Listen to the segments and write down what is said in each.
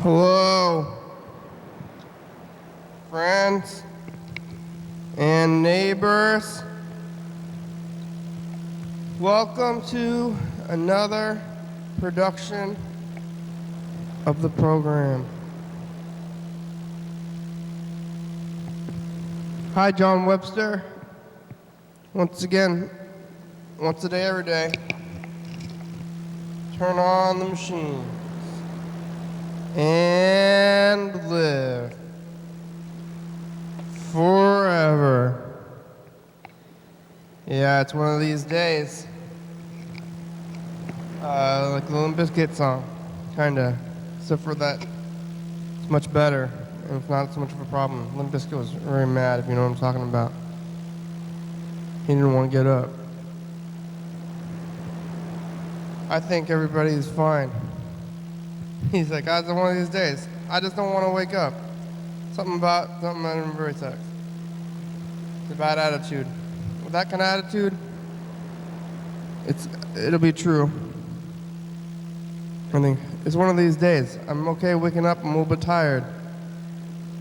Hello, friends and neighbors. Welcome to another production of the program. Hi, John Webster. Once again, once a day, every day, turn on the machine and live forever. Yeah, it's one of these days. Like the Limp Bizkit song, kinda. Except for that, it's much better, and it's not so much of a problem. Limp Bizkit was very mad, if you know what I'm talking about. He didn't want to get up. I think everybody's fine. He's like, it's one of these days. I just don't want to wake up. Something I didn't very text. It's a bad attitude. With that kind of attitude, it'll be true. I think it's one of these days. I'm okay waking up. I'm a little bit tired.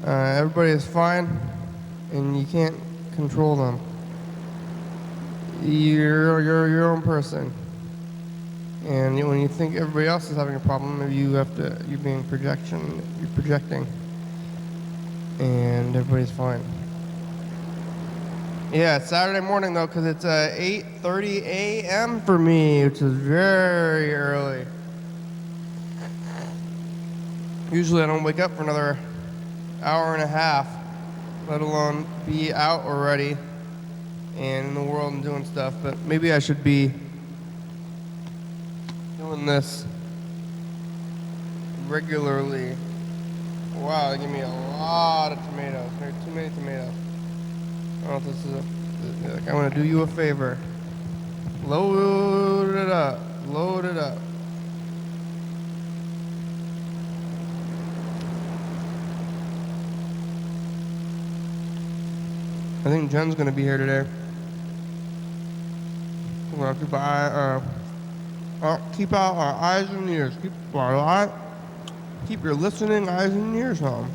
Everybody is fine, and you can't control them. You're your own person. And when you think everybody else is having a problem, maybe you're projecting, and everybody's fine. Yeah, it's Saturday morning though, because it's 8:30 a.m. for me, which is very early. Usually I don't wake up for another hour and a half, let alone be out already and in the world and doing stuff, but maybe I should be doing this regularly. Wow, they give me a lot of tomatoes. There are too many tomatoes. I don't know if this is like, I'm gonna do you a favor. Load it up. Load it up. I think Jen's gonna be here today. We're gonna keep out our eyes and ears. Keep your listening eyes and ears on.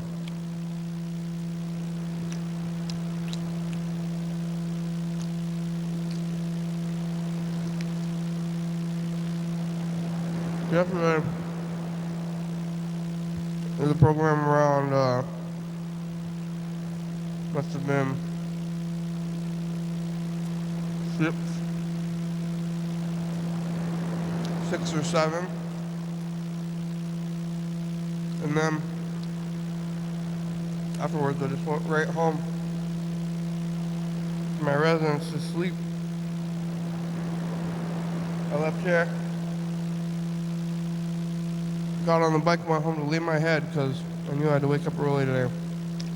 Yesterday, there's a program around, must have been 6 or 7. And then afterwards I just went right home to my residence to sleep. I left here, got on the bike and went home to lay my head because I knew I had to wake up early today.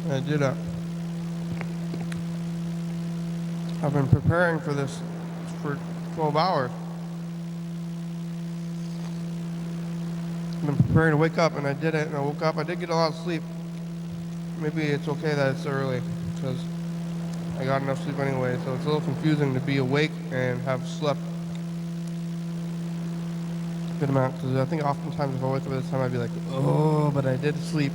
And I did that. I've been preparing for this for 12 hours. I've been preparing to wake up, and I did it, and I woke up. I did get a lot of sleep. Maybe it's okay that it's early, because I got enough sleep anyway, so it's a little confusing to be awake and have slept a good amount, because I think oftentimes if I wake up at this time, I'd be like, oh, but I did sleep.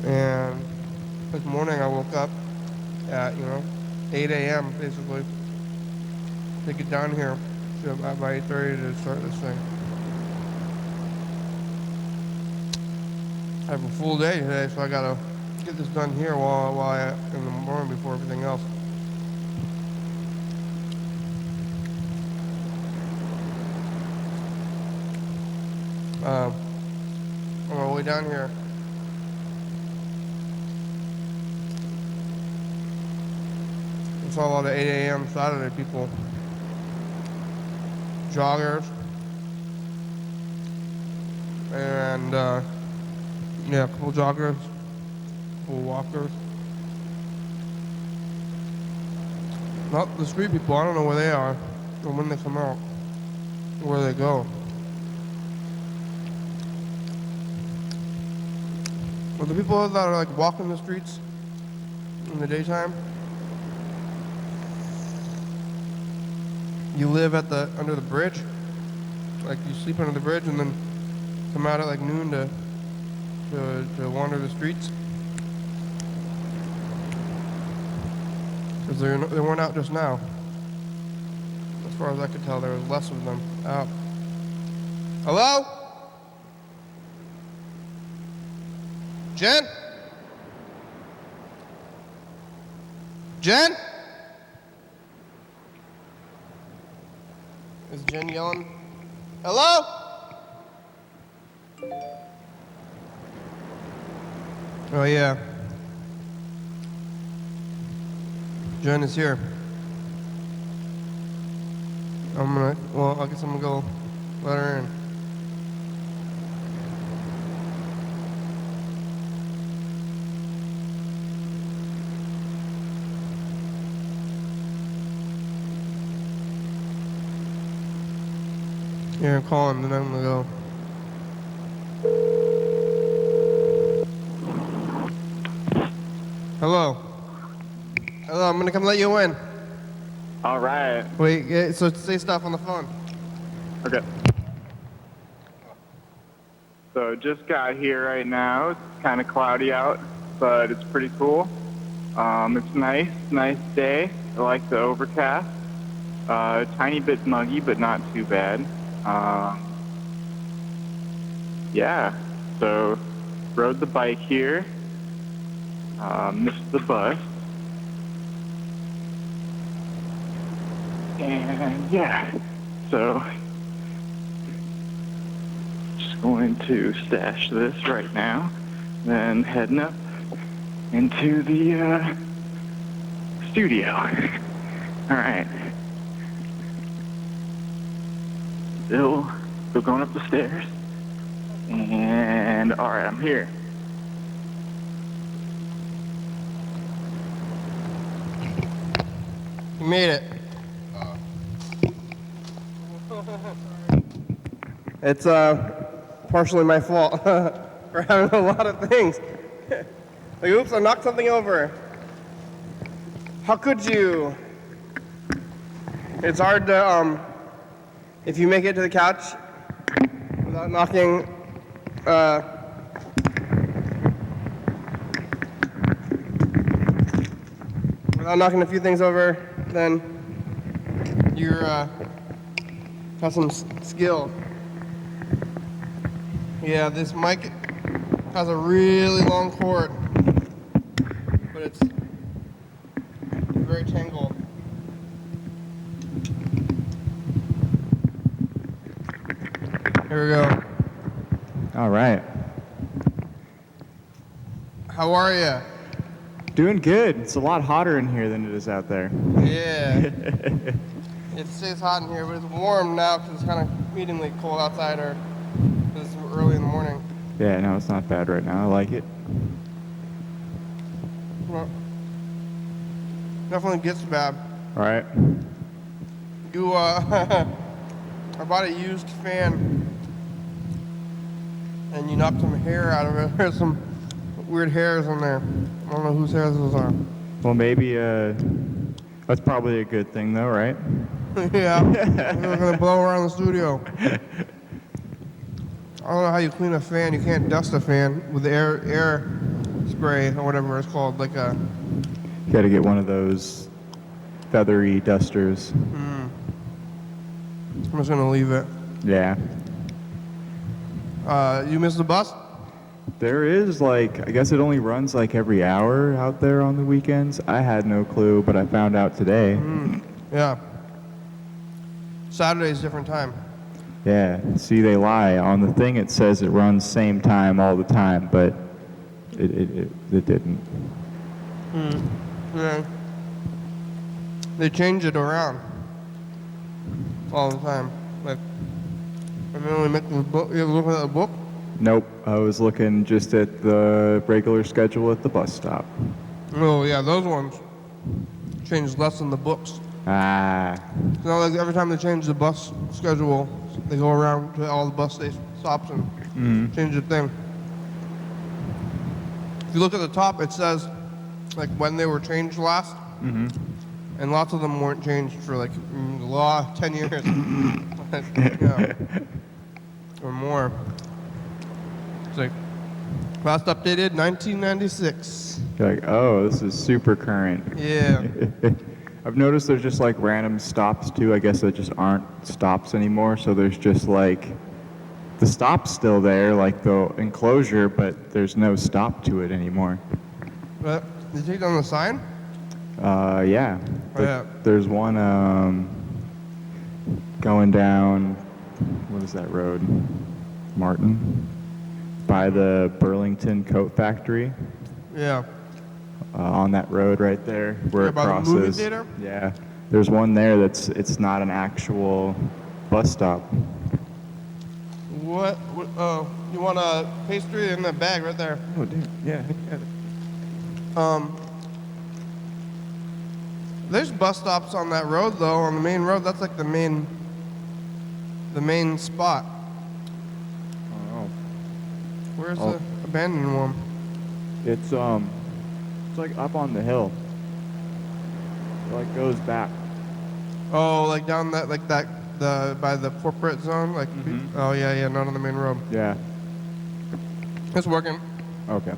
And this morning I woke up at, 8 a.m. basically to get down here by 8:30 to start this thing. I have a full day today, so I gotta get this done here while in the morning before everything else. On my way down here, I saw a lot of 8 a.m. Saturday people, joggers, and a couple joggers, a couple walkers. Not the street people, I don't know where they are, or when they come out, or where they go. But the people that are like walking the streets in the daytime, you live at under the bridge, like you sleep under the bridge and then come out at like noon to wander the streets. Because they weren't out just now. As far as I could tell, there was less of them out. Hello? Jen? Jen? Is Jen yelling? Hello? Oh yeah. Jen is here. I guess I'm gonna go let her in. Yeah, call him, then I'm gonna go. Hello. Hello, I'm gonna come let you in. All right. Wait, yeah, so say stuff on the phone. Okay. So just got here right now. It's kind of cloudy out, but it's pretty cool. It's nice day. I like the overcast. Tiny bit muggy, but not too bad. Yeah. So rode the bike here. Missed the bus. And yeah, so just going to stash this right now, then heading up into the studio. All right. Still going up the stairs. And all right, I'm here. You made it. It's partially my fault for having a lot of things. Like, oops, I knocked something over. How could you? It's hard to, if you make it to the couch without knocking, a few things over, then you're, have some skill. Yeah, this mic has a really long cord, but it's very tangled. Here we go. All right. How are you? Doing good. It's a lot hotter in here than it is out there. Yeah. It stays hot in here, but it's warm now because it's kind of mediumly cold outside, or it's early in the morning. Yeah, no, it's not bad right now. I like it. Well, definitely gets bad. All right. You, I bought a used fan, and you knocked some hair out of it. There's some weird hairs in there. I don't know whose hairs those are. Well, maybe that's probably a good thing, though, right? Yeah. We're gonna blow around the studio. I don't know how you clean a fan. You can't dust a fan with air spray or whatever it's called, like a. You got to get one of those feathery dusters. I'm just gonna leave it. Yeah. You missed the bus? There is, like, I guess it only runs like every hour out there on the weekends. I had no clue, but I found out today. Yeah. Saturday's different time. Yeah. See, they lie. On the thing it says it runs same time all the time, but it didn't. Yeah. They change it around all the time. Like, and they only make the book. You looking at the book? Nope. I was looking just at the regular schedule at the bus stop. Oh yeah, those ones change less than the books. Ah. So like every time they change the bus schedule, they go around to all the bus stops and change the thing. If you look at the top, it says like when they were changed last, And lots of them weren't changed for like the law 10 years. Yeah. Or more. It's like last updated 1996. You're like, oh, this is super current. Yeah. I've noticed there's just like random stops too. I guess that just aren't stops anymore. So there's just like the stop's still there, like the enclosure, but there's no stop to it anymore. But did you take down the sign? Yeah. Oh, yeah. There's one going down, what is that road? Martin? By the Burlington Coat Factory. Yeah. On that road right there where Yeah, it by the crosses. movie theater? Yeah. There's one there it's not an actual bus stop. What? Oh, you want a pastry in the bag right there? Oh, dude. Yeah. There's bus stops on that road though, on the main road. That's like the main spot. Oh. Where's Oh. the abandoned one? It's like up on the hill. It like goes back. Oh, like down that, like that, by the corporate zone, like. Mhm. Oh yeah, not on the main road. Yeah. It's working. Okay.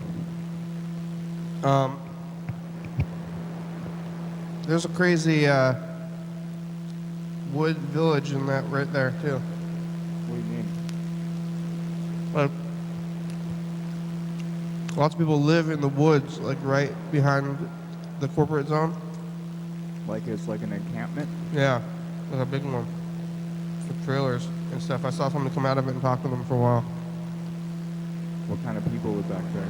There's a crazy wood village in that right there too. What do you mean? Like, lots of people live in the woods, like right behind the corporate zone. Like it's like an encampment? Yeah, there's a big one for trailers and stuff. I saw someone come out of it and talk to them for a while. What kind of people live back there?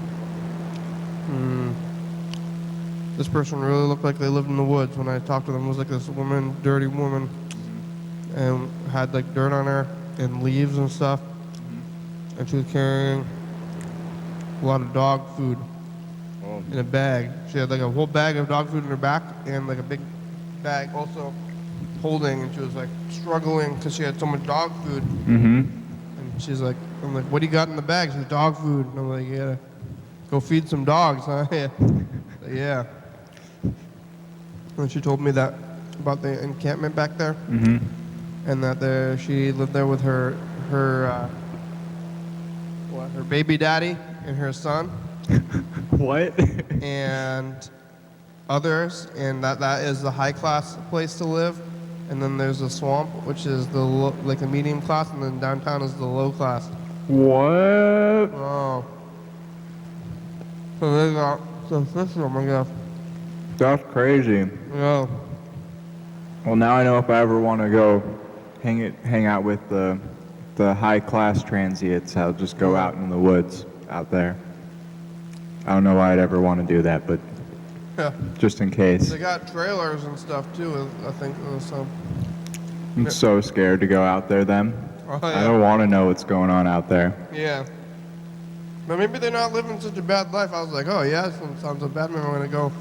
This person really looked like they lived in the woods. When I talked to them, it was like this woman, dirty woman, and had like dirt on her and leaves and stuff. And she was carrying a lot of dog food Oh. in a bag. She had like a whole bag of dog food in her back and like a big bag also holding, and she was like struggling because she had so much dog food. Mm-hmm. And she's like, I'm like, what do you got in the bag? She's like, dog food. And I'm like, you gotta go feed some dogs, huh? Yeah. Yeah. And she told me that about the encampment back there, Mm-hmm. and that she lived there with her baby daddy and her son What? and others, and that is the high class place to live. And then there's the swamp, which is like the medium class, and then downtown is the low class. What? Oh. So they got the system, I guess. That's crazy. Yeah. Well, now I know if I ever want to go hang out with the high class transients, I'll just go out in the woods out there. I don't know why I'd ever want to do that, but Yeah. just in case. They got trailers and stuff too, I think. So. I'm so scared to go out there then. Oh, I yeah. don't want to know what's going on out there. Yeah. But maybe they're not living such a bad life. I was like, oh yeah, this one sounds so bad. Maybe I'm gonna go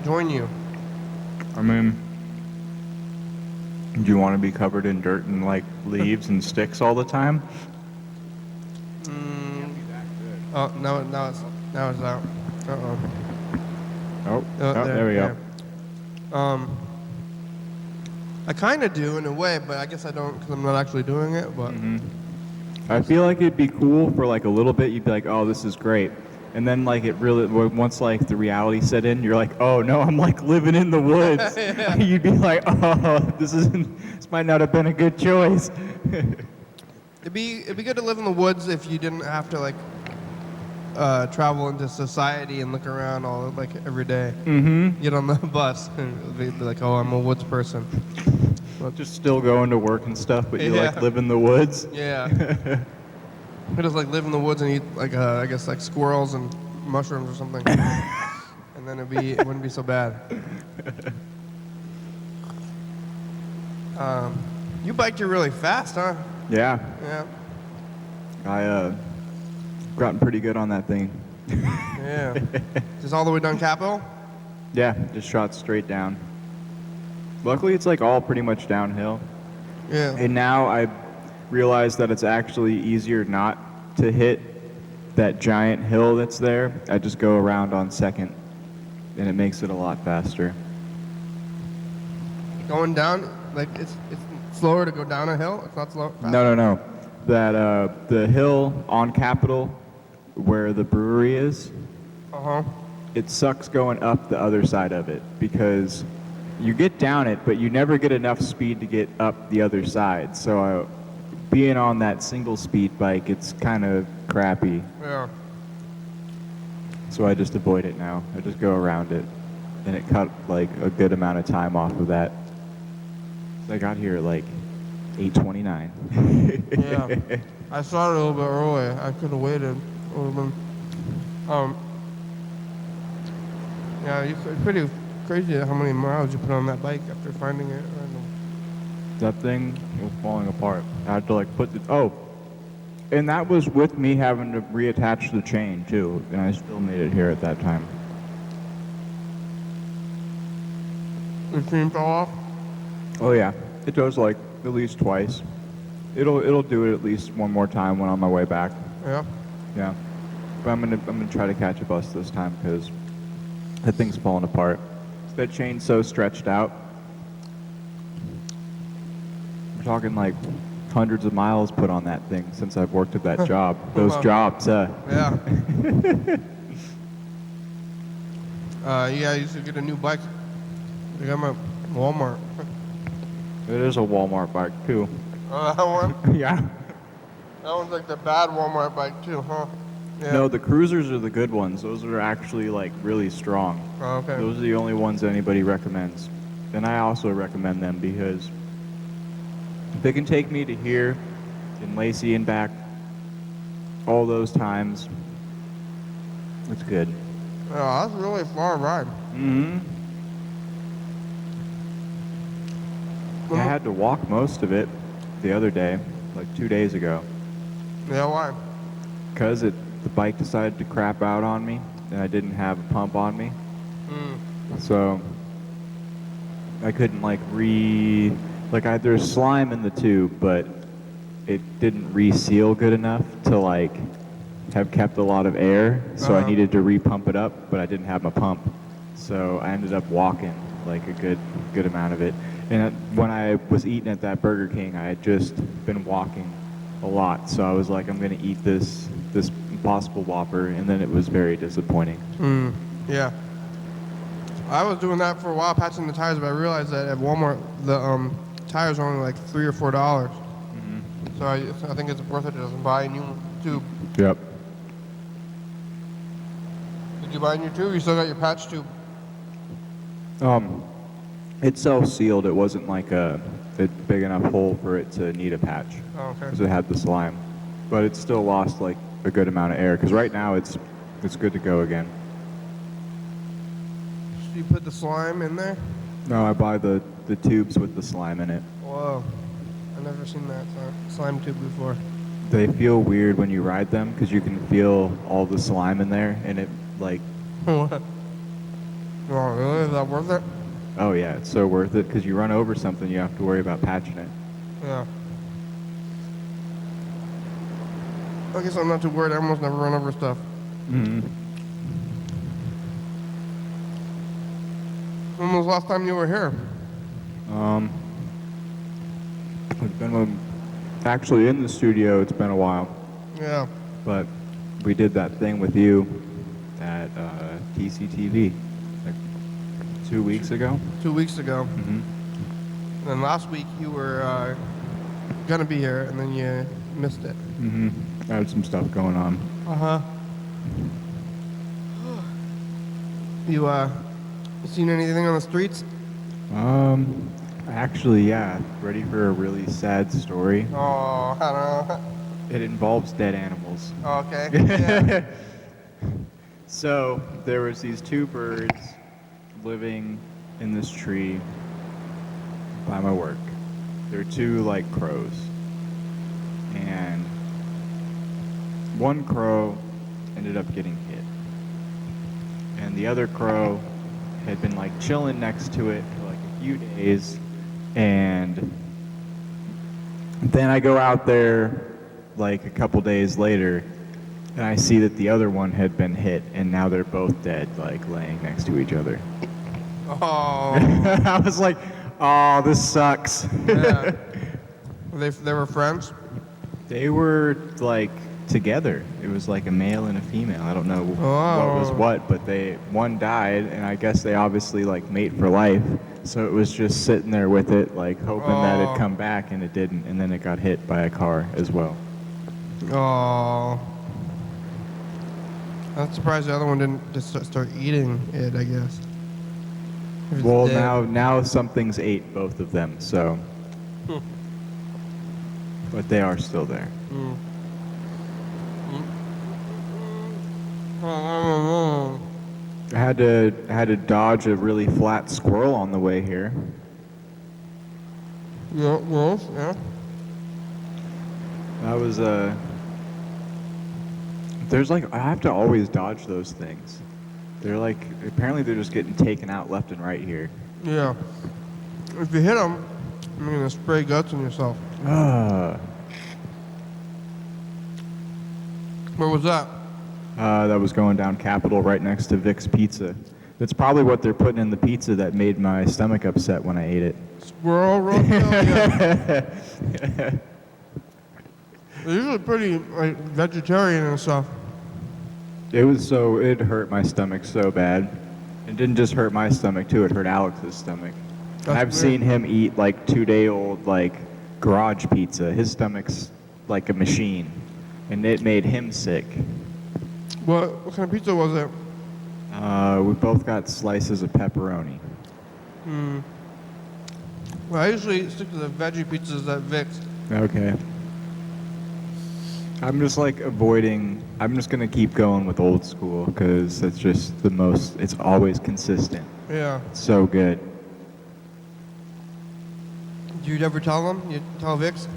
join you. I mean, do you want to be covered in dirt and like leaves and sticks all the time? Oh, now it's out. Uh-oh. Oh, there we go. Yeah. I kind of do in a way, but I guess I don't because I'm not actually doing it. But I feel like it'd be cool for like a little bit. You'd be like, oh, this is great. And then like it really, once like the reality set in, you're like, oh no, I'm like living in the woods. Yeah. You'd be like, oh, this might not have been a good choice. it'd be good to live in the woods if you didn't have to like travel into society and look around all like every day. Mm-hmm. Get on the bus and be like, oh, I'm a woods person. Just still going to work and stuff, but you like Yeah. live in the woods. Yeah. You just like live in the woods and eat like I guess like squirrels and mushrooms or something, and then it wouldn't be so bad. You biked you really fast, huh? Yeah, Yeah. I gotten pretty good on that thing. Yeah. Just all the way down Capitol? Yeah, just shot straight down. Luckily, it's like all pretty much downhill. Yeah. And now I realize that it's actually easier not to hit that giant hill that's there. I just go around on second, and it makes it a lot faster. Going down, like it's slower to go down a hill. It's not slow. No. That the hill on Capitol, where the brewery is, it sucks going up the other side of it because you get down it, but you never get enough speed to get up the other side. So being on that single speed bike, it's kind of crappy. Yeah. So I just avoid it now. I just go around it, and it cut like a good amount of time off of that. So I got here at like 8:29. Yeah. I started a little bit early. I could have waited. Yeah, it's pretty crazy how many miles you put on that bike after finding it. That thing was falling apart. I had to like put the and that was with me having to reattach the chain too, and I still made it here at that time. The chain fell off? Oh yeah, it does like at least twice. It'll do it at least one more time when on my way back. Yeah. Yeah, but I'm gonna try to catch a bus this time because that thing's falling apart. That chain's so stretched out. We're talking like hundreds of miles put on that thing since I've worked at that job. Those jobs, Yeah. Yeah, I used to get a new bike. I got my Walmart. It is a Walmart bike too. Oh, that one? Yeah. That one's like the bad Walmart bike too, huh? Yeah. No, the cruisers are the good ones. Those are actually like really strong. Oh, okay. Those are the only ones anybody recommends. And I also recommend them because if they can take me to here and Lacey and back all those times, it's good. Yeah, that's a really far ride. Mm-hmm. I had to walk most of it the other day, like 2 days ago. Yeah, why? Because the bike decided to crap out on me, and I didn't have a pump on me. So I couldn't there's slime in the tube, but it didn't reseal good enough to like have kept a lot of air. So I needed to repump it up, but I didn't have my pump. So I ended up walking like a good amount of it. And when I was eating at that Burger King, I had just been walking a lot. So I was like, I'm gonna eat this Impossible Whopper, and then it was very disappointing. Yeah. I was doing that for a while, patching the tires, but I realized that at Walmart, the tires are only like $3 or $4. So I think it's worth it to just buy a new tube. Yep. Did you buy a new tube? You still got your patch tube? It's self-sealed. It wasn't like a big enough hole for it to need a patch. Oh, okay. Because it had the slime. But it still lost like a good amount of air. Because right now it's good to go again. So you put the slime in there? No, I buy the tubes with the slime in it. Whoa. I've never seen that slime tube before. They feel weird when you ride them because you can feel all the slime in there, and it like. What? Oh, really? Is that worth it? Oh yeah, it's so worth it because you run over something, you have to worry about patching it. Yeah. I guess I'm not too worried. I almost never run over stuff. Mm-hmm. When was the last time you were here? It's been actually in the studio. It's been a while, Yeah. but we did that thing with you at TCTV like 2 weeks ago. 2 weeks ago. Mm-hmm. And then last week you were gonna be here, and then you missed it. Mm-hmm. I had some stuff going on. Uh-huh. You seen anything on the streets? Actually, yeah. Ready for a really sad story? Oh, I don't know. It involves dead animals. Oh, okay. Yeah. So there was these two birds living in this tree by my work. They're two like crows. And one crow ended up getting hit. And the other crow had been like chilling next to it for like a few days. And then I go out there like a couple days later and I see that the other one had been hit and now they're both dead, like laying next to each other. Oh. I was like, Oh, this sucks. Yeah. They were friends? They were like together. It was like a male and a female. I don't know what was Oh. what, but one died, and I guess they obviously like mate for life. So it was just sitting there with it, like hoping that it'd come back, and it didn't. And then it got hit by a car as well. Oh. I'm surprised the other one didn't just start eating it, I guess. If it's Well, dead. now something's ate both of them. So, but they are still there. I had to dodge a really flat squirrel on the way here. Yeah, yes, yeah. That was there's like I have to always dodge those things. They're like apparently they're just getting taken out left and right here. Yeah. If you hit them, you're gonna spray guts on yourself. Where was that? That was going down Capitol right next to Vic's Pizza. That's probably what they're putting in the pizza that made my stomach upset when I ate it. Squirrel roadkill? Yeah. They're usually pretty like vegetarian and stuff. It hurt my stomach so bad. It didn't just hurt my stomach too, it hurt Alex's stomach. That's I've weird. seen him eat like 2-day-old like garage pizza. His stomach's like a machine. And it made him sick. What kind of pizza was it? We both got slices of pepperoni. Well, I usually stick to the veggie pizzas at Vic's. Okay. I'm just gonna keep going with old school because it's just it's always consistent. Yeah. It's so good. Do you ever tell them? You tell Vic's?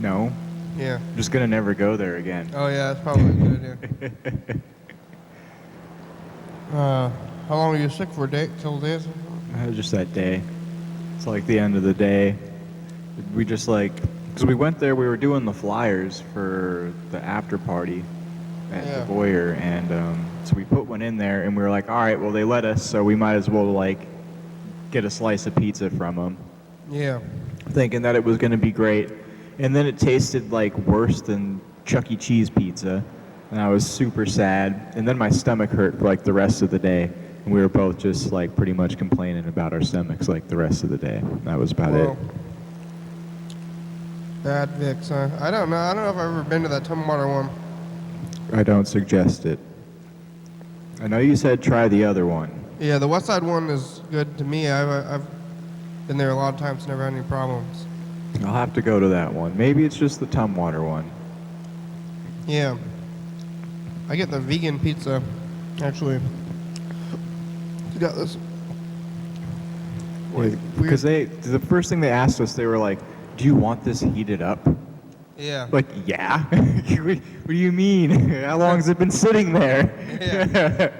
No, Yeah. I'm just gonna never go there again. Oh yeah, that's probably a good idea. How long were you sick for? Couple days? Just that day. It's like the end of the day. We just because we went there, we were doing the flyers for the after party at Yeah. the Boyer, and so we put one in there, and we were like, all right, well they let us, so we might as well get a slice of pizza from them, Yeah. thinking that it was going to be great, and then it tasted like worse than Chuck E. Cheese pizza, and I was super sad, and then my stomach hurt for like the rest of the day, and we were both just like pretty much complaining about our stomachs like the rest of the day. That was about it. Bad Vic's, huh? I don't know. I don't know if I've ever been to that Tumwater one. I don't suggest it. I know you said try the other one. Yeah, the West Side one is good to me. I've been there a lot of times, never had any problems. I'll have to go to that one. Maybe it's just the Tumwater one. Yeah. I get the vegan pizza, actually. You got this. Because the first thing they asked us, they were like, do you want this heated up? Yeah. Like, yeah. What do you mean? How long has it been sitting there? Yeah.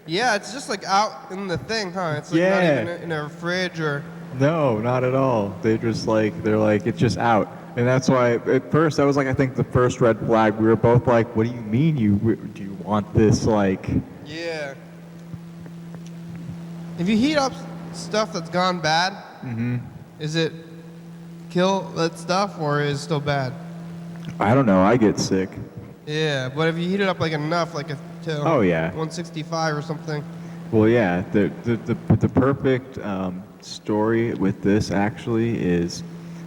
Yeah, it's just like out in the thing, huh? It's like not even in a fridge or... No, not at all. They're like, it's just out. And that's why, at first, that was like, I think the first red flag. We were both like, what do you mean do you want this, like... Yeah. If you heat up stuff that's gone bad, is it kill that stuff or is it still bad? I don't know, I get sick. Yeah, but if you heat it up like enough, like to Oh, yeah. 165 or something. Well, yeah, the perfect story with this actually is,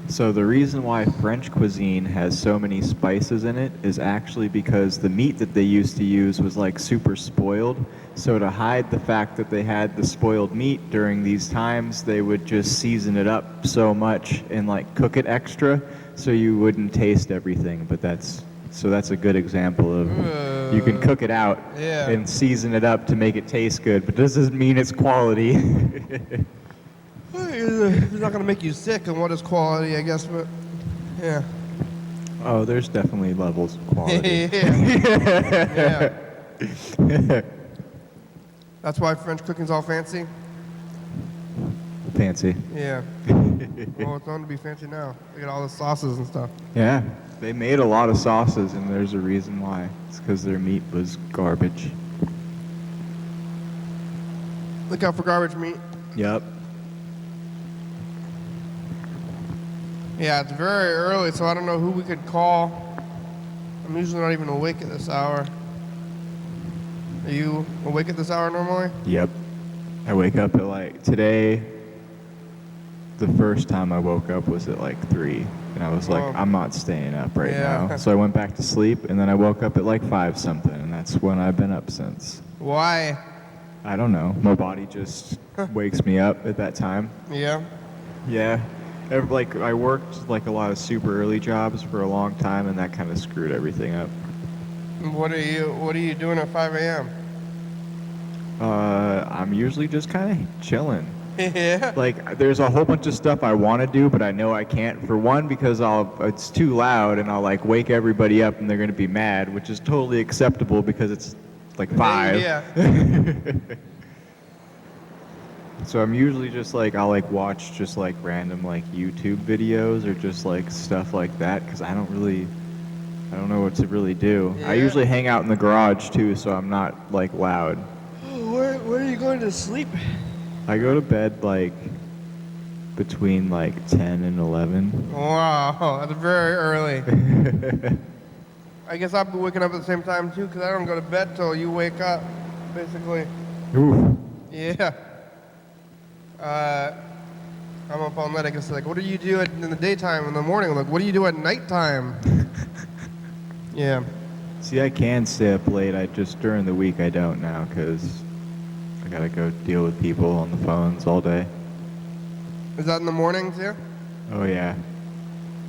so the reason why French cuisine has so many spices in it is actually because the meat that they used to use was like super spoiled. So to hide the fact that they had the spoiled meat during these times, they would just season it up so much and like cook it extra so you wouldn't taste everything. But that's a good example of you can cook it out Yeah. and season it up to make it taste good, but this doesn't mean it's quality. It's not going to make you sick and what is quality, I guess, but yeah. Oh, there's definitely levels of quality. Yeah. Yeah. That's why French cooking's all fancy? Fancy. Yeah. Well, it's on to be fancy now. Look at all the sauces and stuff. Yeah, they made a lot of sauces, and there's a reason why. It's because their meat was garbage. Look out for garbage meat. Yep. Yeah, it's very early, so I don't know who we could call. I'm usually not even awake at this hour. Are you awake at this hour normally? Yep. I wake up at like, today, the first time I woke up was at like 3. And I was like, Oh. I'm not staying up right Yeah. now. So I went back to sleep, and then I woke up at like 5 something, and that's when I've been up since. Why? I don't know. My body just wakes me up at that time. Yeah. Yeah. Like, I worked like a lot of super early jobs for a long time, and that kind of screwed everything up. What are you doing at 5 a.m.? I'm usually just kind of chilling. Yeah. Like, there's a whole bunch of stuff I want to do, but I know I can't. For one, because it's too loud, and I'll like wake everybody up, and they're gonna be mad, which is totally acceptable because it's like 5. Yeah. So I'm usually just like, I'll like watch just like random like YouTube videos or just like stuff like that, because I don't know what to really do. I Yeah. usually hang out in the garage too, so I'm not like loud. Where are you going to sleep? I go to bed like between like 10 and 11. Wow, that's very early. I guess I'll be waking up at the same time too, because I don't go to bed till you wake up, basically. Ooh. Yeah. I'm up all night. I guess like, what do you do in the daytime, in the morning? I'm like, what do you do at nighttime? Yeah. See, I can stay up late. I just, during the week, I don't now because I gotta go deal with people on the phones all day. Is that in the mornings, yeah? Oh yeah.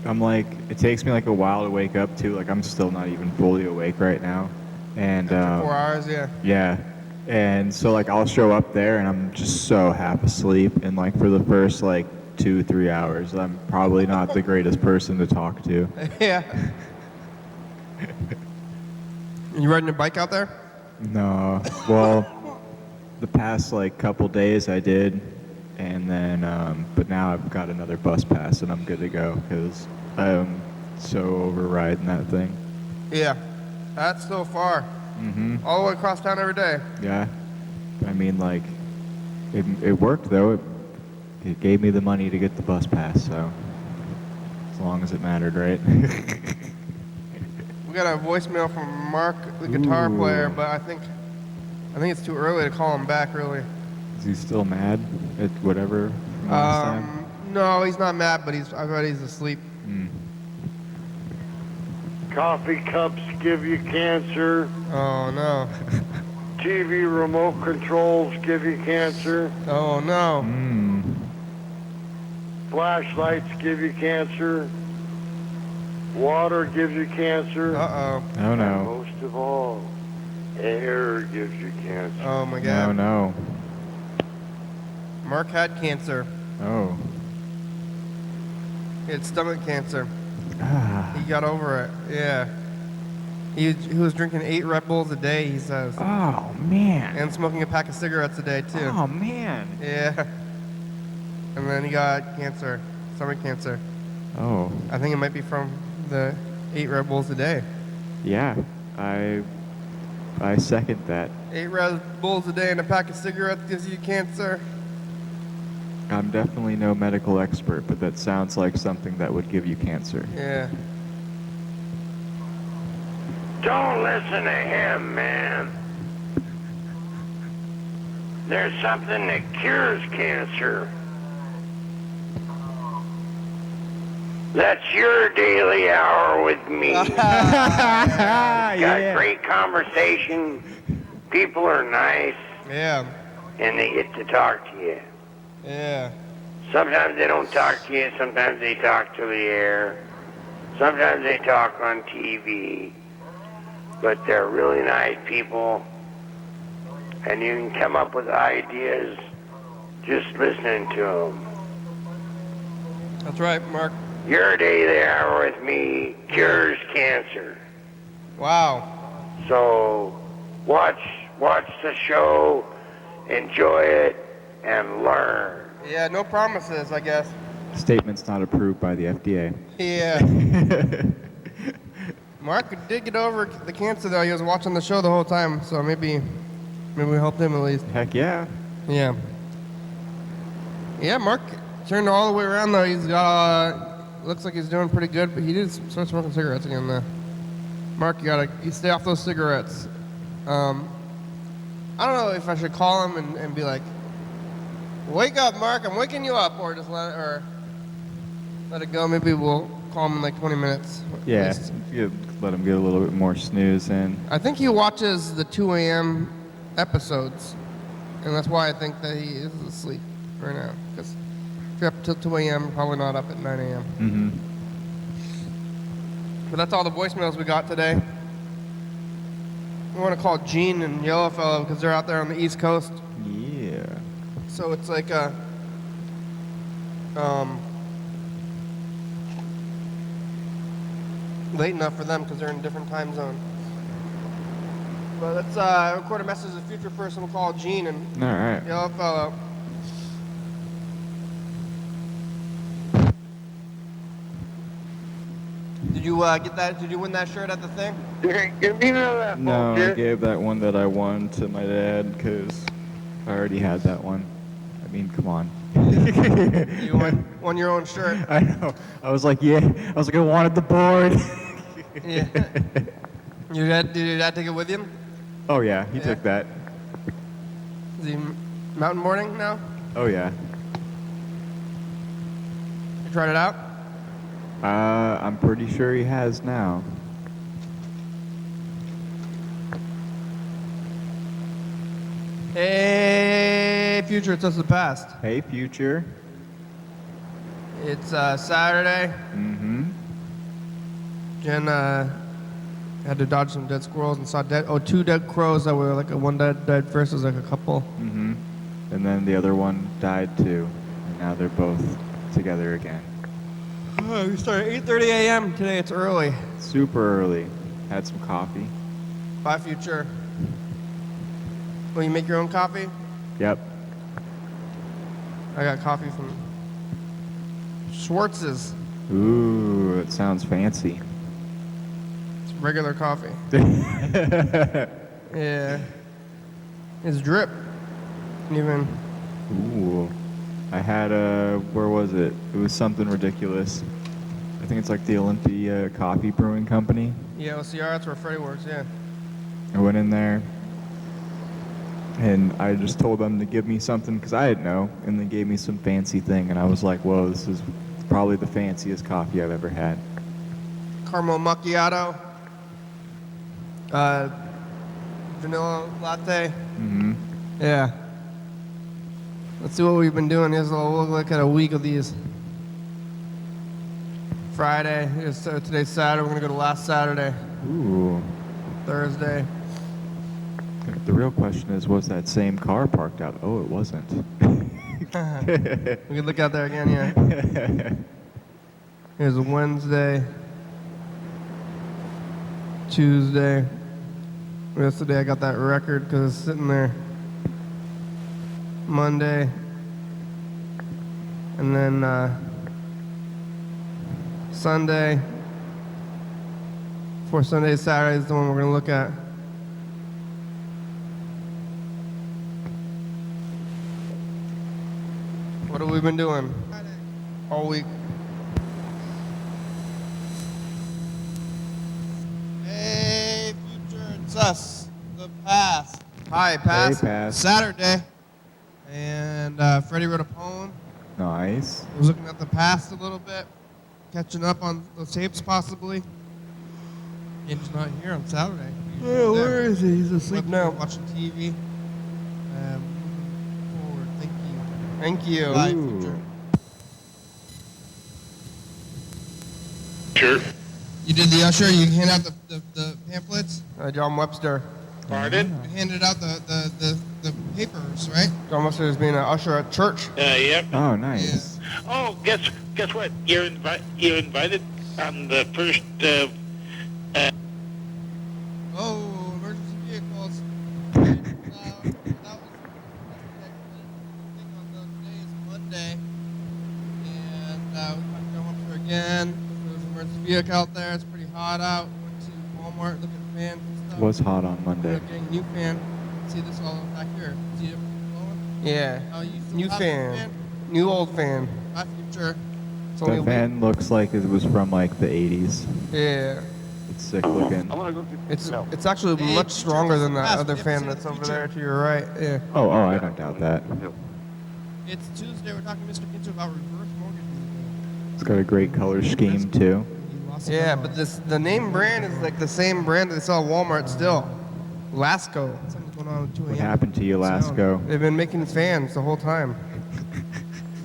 I'm like, it takes me like a while to wake up too. Like, I'm still not even fully awake right now. And 4 hours, yeah. yeah. And so like, I'll show up there and I'm just so half asleep. And like, for the first like 2-3 hours, I'm probably not the greatest person to talk to. Yeah. You riding your bike out there? No. Well, the past like couple days I did. And then, but now I've got another bus pass and I'm good to go because I'm so overriding that thing. Yeah. That's so far. Mm-hmm. All the way across town every day. Yeah. I mean, like, it worked though. It gave me the money to get the bus pass, so as long as it mattered, right? We got a voicemail from Mark, the guitar Ooh. player, but I think it's too early to call him back, really. Is he still mad at whatever from last time? No, he's not mad, but I bet he's asleep. Mm. Coffee cups give you cancer. Oh no. TV remote controls give you cancer. Oh no. Mm. Flashlights give you cancer. Water gives you cancer. Uh-oh. Oh And no. most of all, air gives you cancer. Oh my god. No. Mark had cancer. Oh. He had stomach cancer. Ah. He got over it. Yeah. He was drinking 8 Red Bulls a day, he says. Oh man. And smoking a pack of cigarettes a day, too. Oh man. Yeah. And then he got cancer. Stomach cancer. Oh. I think it might be from the 8 Red Bulls a day. Yeah. I second that. 8 Red Bulls a day and a pack of cigarettes gives you cancer. I'm definitely no medical expert, but that sounds like something that would give you cancer. Yeah. Don't listen to him, man. There's something that cures cancer. That's your daily hour with me. Got great conversation. People are nice, Yeah. and they get to talk to you. Yeah. Sometimes they don't talk to you. Sometimes they talk to the air. Sometimes they talk on TV. But they're really nice people, and you can come up with ideas just listening to them. That's right, Mark. Your daily hour with me cures cancer. Wow. So watch the show, enjoy it, and learn. Yeah, no promises, I guess. Statement's not approved by the FDA. Yeah. Mark did get over the cancer, though. He was watching the show the whole time, so maybe we helped him at least. Heck yeah. Yeah. Yeah, Mark turned all the way around, though. He's got looks like he's doing pretty good, but he did start smoking cigarettes again there. Mark, you stay off those cigarettes. I don't know if I should call him and be like, "Wake up, Mark! I'm waking you up," or just let it go. Maybe we'll call him in like 20 minutes. Yeah, you let him get a little bit more snooze in. I think he watches the 2 a.m. episodes, and that's why I think that he is asleep right now. Because if you're up till 2 a.m., you're probably not up at 9 a.m. Mm-hmm. But that's all the voicemails we got today. We want to call Gene and Yellowfellow because they're out there on the East Coast. Yeah. So it's like a, late enough for them because they're in a different time zone. But let's record a message to the future person. We'll call Gene and All right. Yellowfellow. Did you get that? Did you win that shirt at the thing? Give me that No, I bullshit. gave that one that I won to my dad because I already had that one. I mean, come on. You won your own shirt. I know. I was like, yeah. I was like, I wanted the board. Yeah. Did your dad take it with him? Oh yeah, he took that. Is he mountain boarding now? Oh yeah. You tried it out? I'm pretty sure he has now. Hey, future, it's us the past. Hey, future. It's Saturday. Mm-hmm. Jen had to dodge some dead squirrels and saw two dead crows that were like one died first. It was like a couple. Mm-hmm. And then the other one died too. And now they're both together again. We started at 8:30 a.m. today. It's early. Super early. Had some coffee. Bye, future. Will you make your own coffee? Yep. I got coffee from Schwartz's. Ooh, it sounds fancy. It's regular coffee. Yeah. It's drip. Even. Ooh. I had where was it? It was something ridiculous. I think it's like the Olympia Coffee Brewing Company. Yeah, OCR, that's where Freddie works, yeah. I went in there and I just told them to give me something because I didn't know, and they gave me some fancy thing, and I was like, whoa, this is probably the fanciest coffee I've ever had. Caramel macchiato. Vanilla latte. Mm-hmm. Yeah. Let's see what we've been doing. We'll look at a week of these. Friday. Today's Saturday. We're going to go to last Saturday. Ooh. Thursday. The real question is, was that same car parked out? Oh, it wasn't. We can look out there again, yeah. Here's Wednesday. Tuesday. Yesterday I got that record because it's sitting there. Monday. And then Sunday. Before Sunday, Saturday is the one we're going to look at. What have we been doing all week? Hey, future, it's us, the past. Hi, past. Hey, past. Saturday. And Freddie wrote a poem. Nice. I was looking at the past a little bit, catching up on those tapes possibly. He's not here on Saturday. Oh, where is he? He's asleep now. Watching TV. Forward. Thank you. Thank you. Bye, Ooh. future. Sure. You did the usher. You hand out the pamphlets. John Webster. Pardon? You handed out the papers, right? John Webster is being an usher at church. Yep. Oh, nice. Oh, guess what? You're invited on the first. Oh, emergency vehicles. And, that was thing on the day is Monday, and we got to come up there again. There's an emergency vehicle out there. It's pretty hot out. Went to Walmart, looked at fans and stuff. Was hot on Monday. Getting a new fan. See this all back here. See it blowing? Yeah. Oh, you still New have fan. the fan? New old fan. My future. It's only a The week. fan looks like it was from like the 80s. Yeah. It's sick looking. It's actually Hey, much future stronger doesn't than that pass. other We have to fan say the that's over future. there to your right. Yeah. Oh, I don't doubt that. It's Tuesday. We're talking to Mr. Ginter about reverse mortgages. It's got a great color scheme too. Yeah, but the name brand is like the same brand that they sell at Walmart still. Lasco. Something's going on with 2 a.m. What happened to you, Sound. Lasco? They've been making fans the whole time.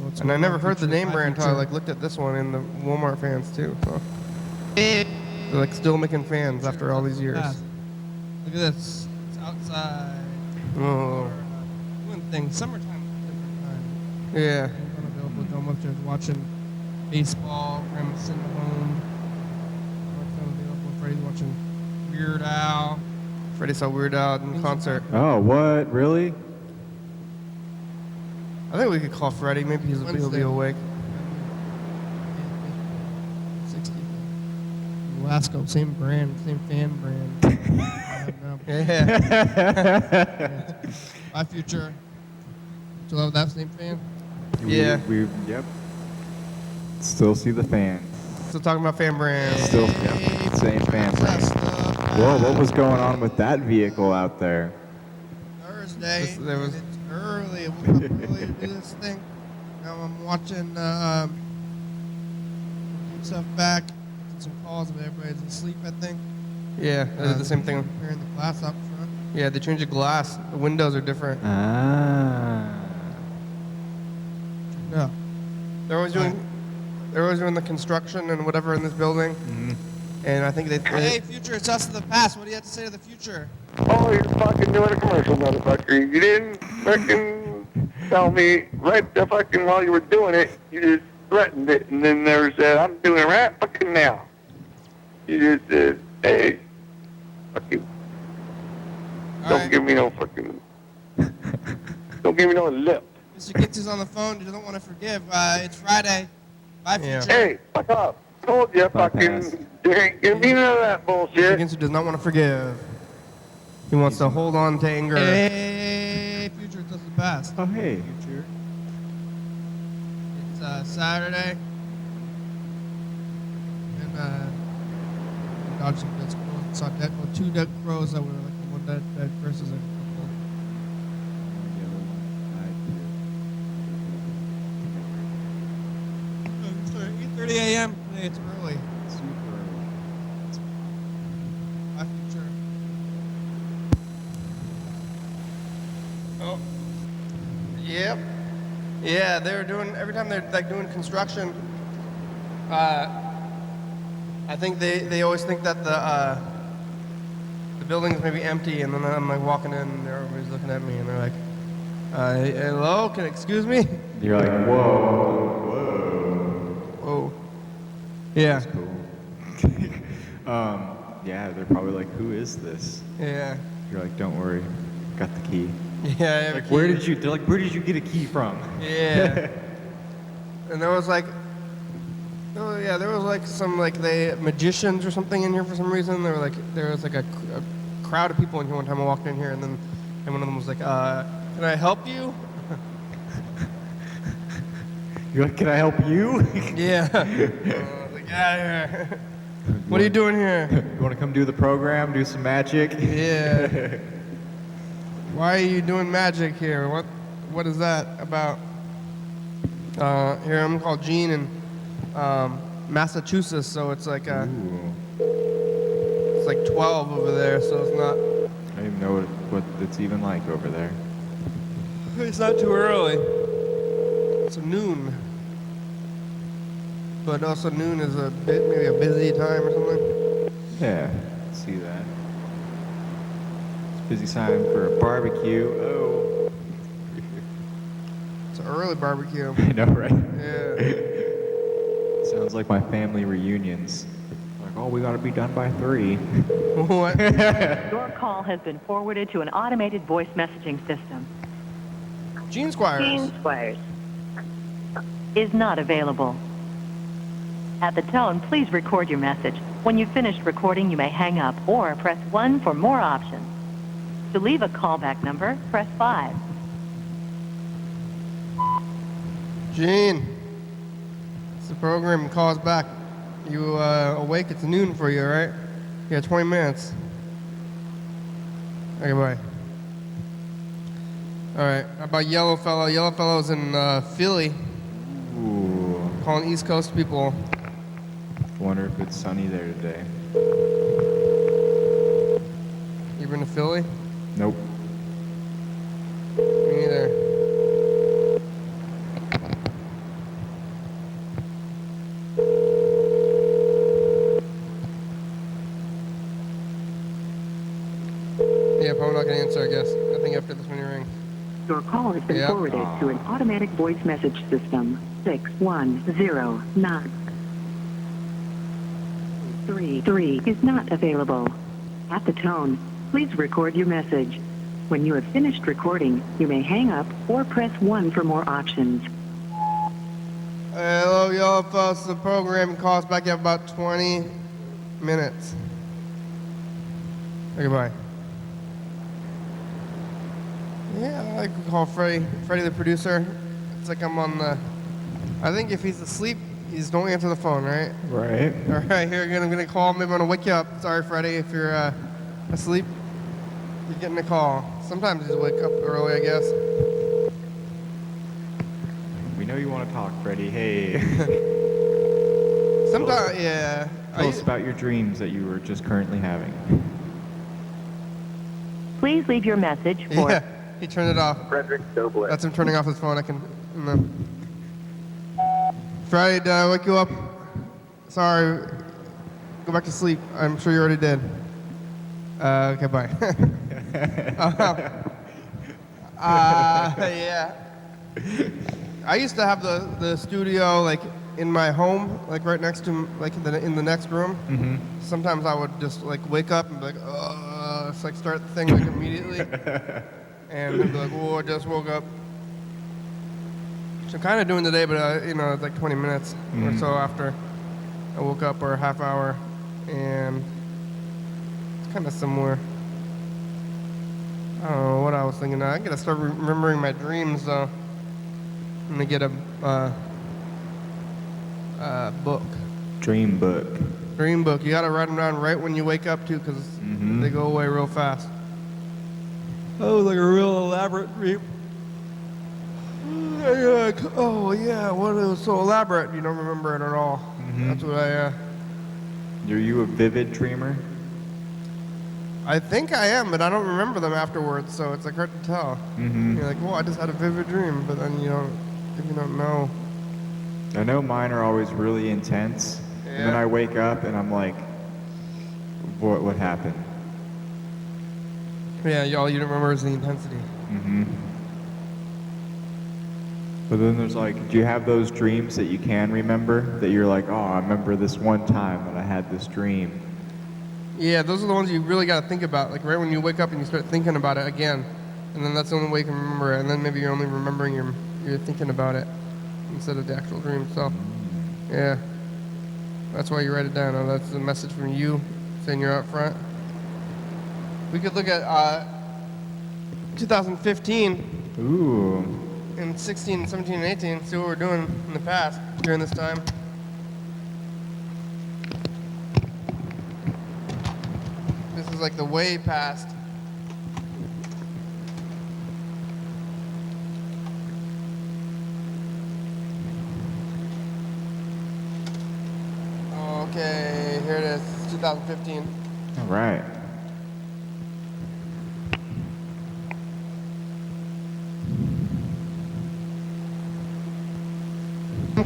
What's And I going never on, heard the future? name Hi, brand until I future. like looked at this one in the Walmart fans too. So. They're like still making fans after all these years. Look at this. It's outside. Oh. Doing things. Summertime is a different time. Yeah. I'm unavailable. John upstairs watching baseball. Grandma's sitting home. Mark's unavailable. Freddie's watching Weird Al. Freddie saw Weird Al in concert. Oh, what? Really? I think we could call Freddie. Maybe he'll be Wednesday. awake. 60. Lasco, same brand, same fan brand. Yeah. Bye, future. Still have that same fan? Yeah. Yep. Still see the fan. Still talking about fan brands. Still, yep. Same fan brand. Whoa, what was going on with that vehicle out there? Thursday. There was- It's early. We woke up early to do this thing. Now I'm watching stuff back. Did some calls, but everybody's asleep, I think. Yeah, they did the same thing. Repairing the glass up front. Yeah, they changed the glass. The windows are different. Ah. No. They're always doing the construction and whatever in this building. Mhm. And I think Hey, future, it's us in the past. What do you have to say to the future? Oh, you're fucking doing a commercial, motherfucker. You didn't fucking tell me right the fucking while you were doing it. You just threatened it, and then there said, I'm doing it right fucking now. You just said, hey, fuck you. All Don't right. give me no fucking, don't give me no lip. Mr. Gitz is on the phone. He doesn't want to forgive. It's Friday. Bye, Yeah. future. Hey, fuck up. Told you, Bypass. fucking, there ain't gonna be none of that bullshit. Mr. does not want to forgive. He wants to hold on to anger. Hey, future, it's us in the past. Oh, hey. Future. It's Saturday. And we dodged some dead squirrels. Saw two dead crows that were like one dead versus a couple. Sorry, 8:30 a.m. Today, it's early. Bye, future. Oh. Yep. Yeah, they're doing every time they're like doing construction. I think they always think that the building's maybe empty, and then I'm like walking in, and everybody's looking at me, and they're like, "Hello, can excuse me?" You're like, whoa. Oh. Yeah. Cool. Yeah, they're probably like, who is this? Yeah. You're like, don't worry, got the key. Yeah. I have a Like, key. where did you get a key from? Yeah. And there was like, there was like some like magicians or something in here for some reason. There was like a crowd of people in here one time I walked in here, and one of them was like, "Can I help you?" You're like, can I help you? Yeah. I was like, "Get out of here. What are you doing here?" You want to come do the program, do some magic? Yeah. Why are you doing magic here? What is that about? Here I'm called Gene in Massachusetts, so it's like Ooh. it's like 12 over there, so it's not. I don't even know what it's even like over there. It's not too early. It's noon. But also noon is maybe a busy time or something. Yeah, see that. It's busy time for a barbecue. Oh. It's an early barbecue. I know, right? Yeah. Sounds like my family reunions. Like, oh, we gotta be done by 3. What? Your call has been forwarded to an automated voice messaging system. Gene Squires. Gene Squires is not available. At the tone, please record your message. When you've finished recording, you may hang up or press 1 for more options. To leave a callback number, press 5. Gene. the program calls back. You awake? It's noon for you, right? You got 20 minutes. Okay, bye. All right. How about Yellow Fellow? Yellow Fellow's in Philly. Ooh. Calling East Coast people. Wonder if it's sunny there today. You been to Philly? Nope. Me neither. Yeah, probably not gonna answer, I guess. I think after this one you ring. Your call has been Yep. forwarded to an automatic voice message system. 610933 is not available. At the tone, please record your message. When you have finished recording, you may hang up or press 1 for more options. Hello, Yellow Fellow. The program calls back in about 20 minutes. Okay, bye. Yeah, I like to call Freddie. Freddie, the producer. It's like I'm on the. I think if he's asleep, he's don't answer the phone, right? Right. All right, here again. I'm gonna call. Maybe I'm gonna wake you up. Sorry, Freddie, if you're asleep. You're getting a call. Sometimes you just wake up early, I guess. We know you want to talk, Freddie. Hey. Sometimes, yeah. Tell us about your dreams that you were just currently having. Please leave your message for... Yeah, he turned it off. Frederick Dobler. That's him turning off his phone. I can. Friday, did I wake you up? Sorry. Go back to sleep. I'm sure you already did. Okay, bye. Yeah. I used to have the studio like in my home, like right next to like in the next room. Mm-hmm. Sometimes I would just like wake up and be like, it's like start the thing like immediately, and I'd be like, oh, I just woke up. So I'm kind of doing today, but it's like 20 minutes or so after I woke up, or a half hour, and it's kind of similar. I don't know what I was thinking. I gotta start remembering my dreams though. I'm gonna get a book. Dream book. Dream book. You gotta write them down right when you wake up too, because they go away real fast. Oh, like a real elaborate dream. And you're like, oh yeah, what it was so elaborate? You don't remember it at all. That's what Are you a vivid dreamer? I think I am, but I don't remember them afterwards, so it's like hard to tell. You're like, well, I just had a vivid dream, but then you don't know. I know mine are always really intense, and then I wake up and I'm like, what happened? Yeah, all you remember is the intensity. But then there's like, do you have those dreams that you can remember? That you're like, oh, I remember this one time when I had this dream. Yeah, those are the ones you really got to think about. Like right when you wake up and you start thinking about it again, and then that's the only way you can remember it. And then maybe you're only remembering you're thinking about it instead of the actual dream itself. Yeah, that's why you write it down. Oh, that's the message from you saying you're out front. We could look at 2015. Ooh. In 16, 17, and 18, see what we're doing in the past during this time. This is like the way past. Okay, here it is. It's 2015. All right.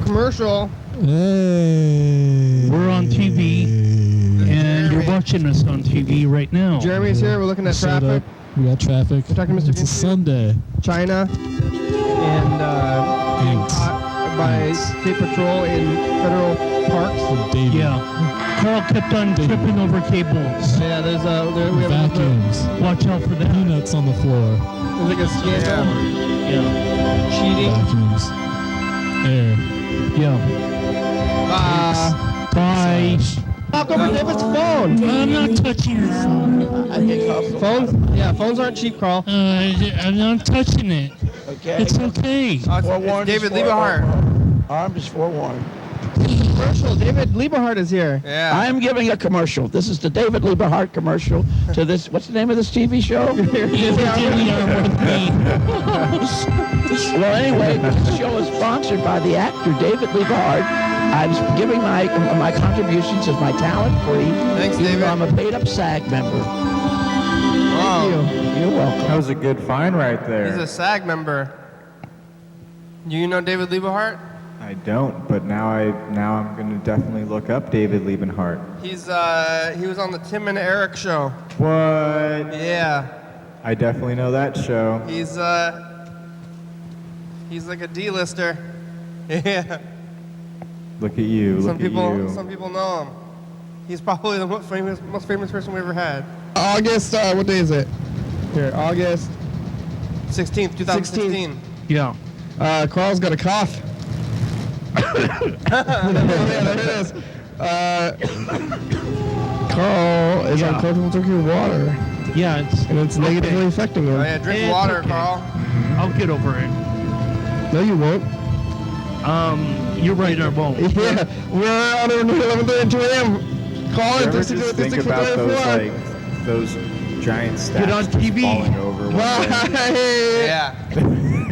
Commercial. Hey. We're on TV, and you're watching us on TV right now. Jeremy's here. We're looking at traffic. We got traffic. We're talking to Mr. It's a Sunday. China and getting caught by state patrol in federal parks. David. Yeah. Carl kept on tripping over cables. Yeah, we have Vacuums. Watch out for that. Peanuts on the floor. there's like a scandal. Yeah. Cheating. Vacuums. Air. Yeah. Bye. Knock over David's phone. I'm not touching your phone. Phones? Yeah, phones aren't cheap, Carl. I'm not touching it. Okay. It's okay. David, leave a heart. I'm just forewarned. Commercial. David Lieberhart is here. Yeah. I'm giving a commercial. This is the David Lieberhart commercial to this. What's the name of this TV show? Well, anyway, this show is sponsored by the actor David Lieberhart. I'm giving my contributions as my talent free. Thanks, even David. though I'm a paid up SAG member. Wow. You're welcome. That was a good find right there. He's a SAG member. You know David Lieberhart? I don't, but now I'm gonna definitely look up David Liebenhart. He was on the Tim and Eric show. What? Yeah. I definitely know that show. He's like a D-lister. Yeah. Look at you. Some Look at you. people know him. He's probably the most famous person we ever had. August, what day is it? Here, August 16th, 2016. Yeah. Carl's got a cough. Yeah, there it is. Carl is Yeah. uncomfortable drinking water, Yeah, and it's negatively affecting him. Oh yeah, drink It's water, okay. Carl. I'll get over it. No, you won't. You're right, I won't. Yeah, we're on 11:30 and 2 a.m. Call You it ever just think about those giant stacks on just TV. falling over one day? Right. Yeah.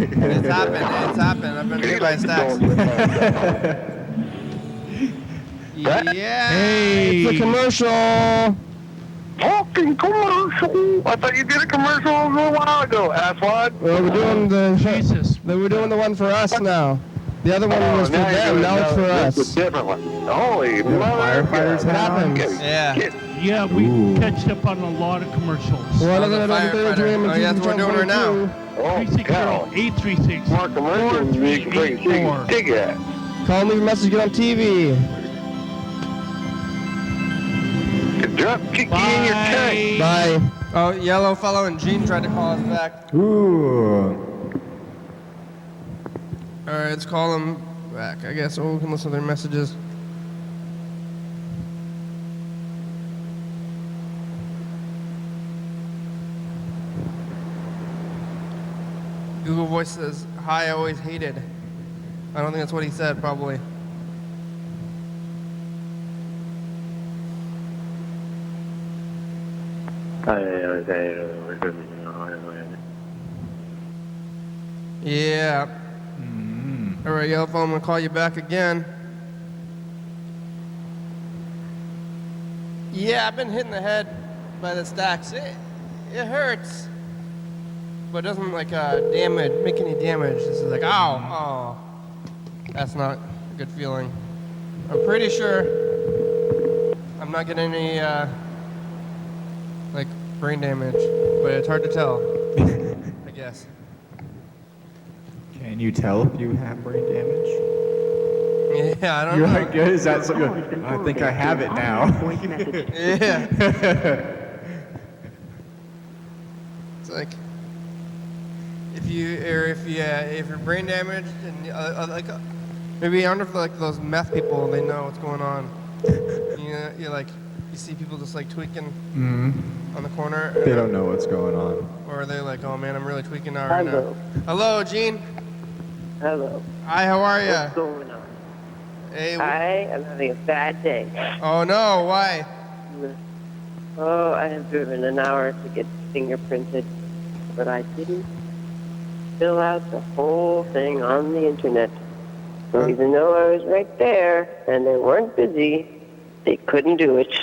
It's happened. I've been hit by stacks. Yeah. Hey. It's a commercial. Fucking commercial. I thought you did a commercial a little while ago, asswad. Well, we're doing Jesus. we're doing the one for us now. The other one was for them. Now it's for It's us. a different one. Holy firefighters What hat on? happens? Yeah. Yeah, we Ooh. catched up on a lot of commercials. Well, Oh, the 11:30 and 2 a.m. firefighter. Oh, yeah, that's what we're doing right now. Oh, cow. 360-836. More commercials than you can bring a dig at. Call, leave a message, get on TV. Drop kick you in your tank. Bye. Oh, Yellow Fellow and Gene tried to call us back. Ooh. All right, let's call them back. I guess we can listen to their messages. Google Voice says, "Hi, I always hated." I don't think that's what he said, probably. Yeah. All right, Yellow Phone, I'm gonna call you back again. Yeah, I've been hitting the head by the stacks. It hurts, but it doesn't like make any damage. This is like, ow, oh, that's not a good feeling. I'm pretty sure I'm not getting any like brain damage, but it's hard to tell. I guess. Can you tell if you have brain damage? Yeah, I don't You're know. like, is that so good? I think I have it now. Yeah. It's like if you're brain damaged and maybe I wonder if like those meth people, they know what's going on. You're like you see people just like tweaking on the corner. They don't know what's going on. Or they're like, oh man, I'm really tweaking now right now. Hello, Gene. Hello. Hi, how are What's you? going on? Hey. I am having a bad day. Oh no, why? Oh, I have driven an hour to get fingerprinted, but I didn't fill out the whole thing on the internet. So even though I was right there and they weren't busy, they couldn't do it.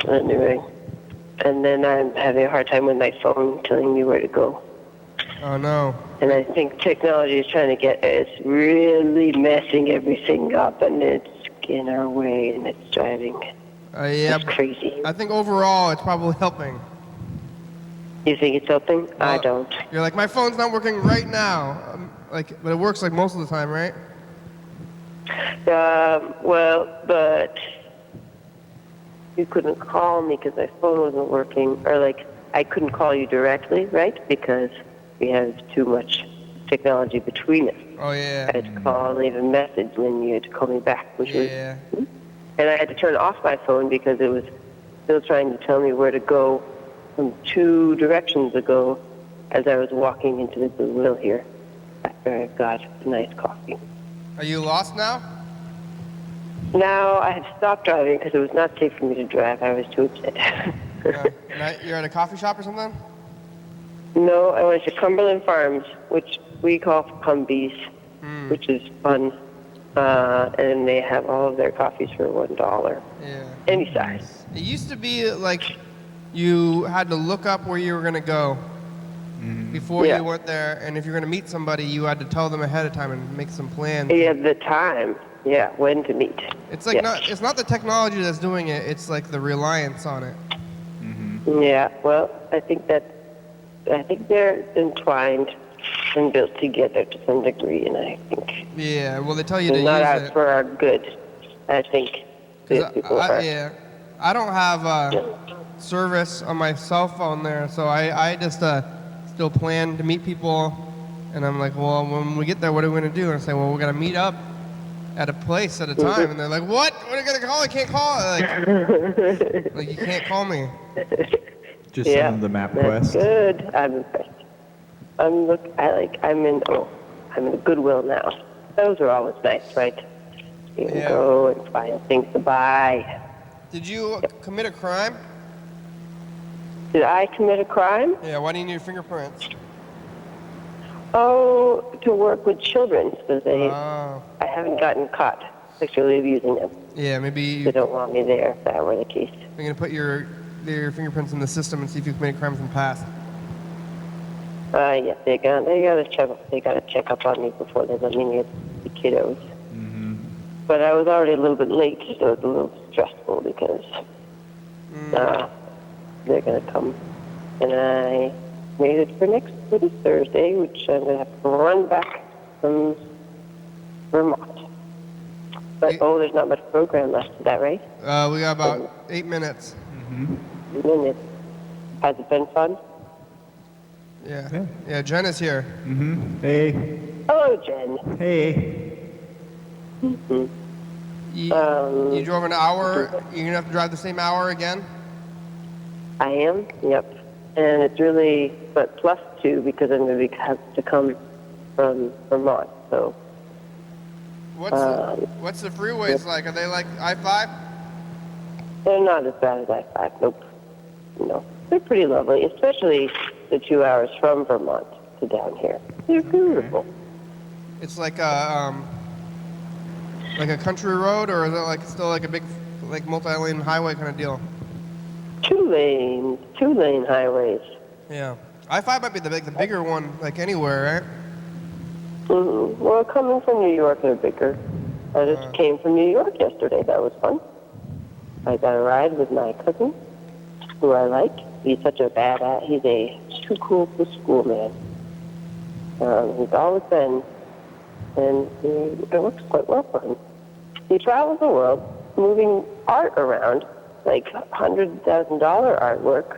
Anyway, and then I'm having a hard time with my phone telling me where to go. Oh no. And I think technology is trying to it's really messing everything up, and it's in our way, and it's driving. Yeah. It's crazy. I think overall it's probably helping. You think it's helping? I don't. You're like, my phone's not working right now. But it works like most of the time, right? Well, but you couldn't call me because my phone wasn't working, or like I couldn't call you directly, right? Because we have too much technology between us. Oh yeah. I had to call and leave a message, and then you had to call me back, which was. Yeah. And I had to turn off my phone because it was still trying to tell me where to go from 2 directions ago as I was walking into the Goodwill here after I got a nice coffee. Are you lost now? Now I have stopped driving because it was not safe for me to drive. I was too upset. You're at a coffee shop or something? No, I went to Cumberland Farms, which we call Cumbies, which is fun. And they have all of their coffees for $1. Yeah. Any size. It used to be like you had to look up where you were going to go before you went there, and if you're going to meet somebody, you had to tell them ahead of time and make some plans. Yeah, the time. Yeah, when to meet. It's like it's not the technology that's doing it, it's like the reliance on it. Yeah, well, I think they're entwined and built together to some degree, and I think Yeah, well, they tell you to they're use not out it. for our good. I think these people are. I don't have service on my cell phone there, so I just still plan to meet people, and I'm like, well, when we get there, what are we going to do? And I say, well, we're going to meet up at a place at a time, and they're like, what? What are you going to call? I can't call it. Like you can't call me. Just send them the MapQuest. Good. I'm impressed. I'm in Goodwill now. Those are always nice, right? You can go and find things to buy. Did you commit a crime? Did I commit a crime? Yeah, why do you need fingerprints? Oh, to work with children, because I haven't gotten caught sexually abusing them. Yeah, maybe they don't want me there if that were the case. You're going to put your fingerprints in the system and see if you committed crimes in the past. Yeah, they gotta check up on me before they let me near the kiddos. But I was already a little bit late, so it's a little stressful because they're gonna come, and I made it for this Thursday, which I'm gonna have to run back from Vermont. But there's not much program left. Is that right? We got about 8 minutes. 8 minutes. Has it been fun? Yeah, Jen is here. Hey. Hello, Jen. Hey. You drove an hour. You're gonna have to drive the same hour again. I am. Yep. And it's really +2 because I'm going to have to come from Vermont. So. What's the freeways like? Are they like I-5? They're not as bad as I-5. Nope. No. They're pretty lovely, especially the 2 hours from Vermont to down here. They're beautiful. It's like a country road, or is it still like a big multi-lane highway kind of deal? Two lane highways. Yeah. I-5 might be the bigger one, like anywhere, right? Well, coming from New York, they're bigger. I just came from New York yesterday. That was fun. I got a ride with my cousin, who I like. He's such a badass. He's too cool for school, man. He's always been, and it works quite well for him. He travels the world, moving art around, like $100,000 artwork,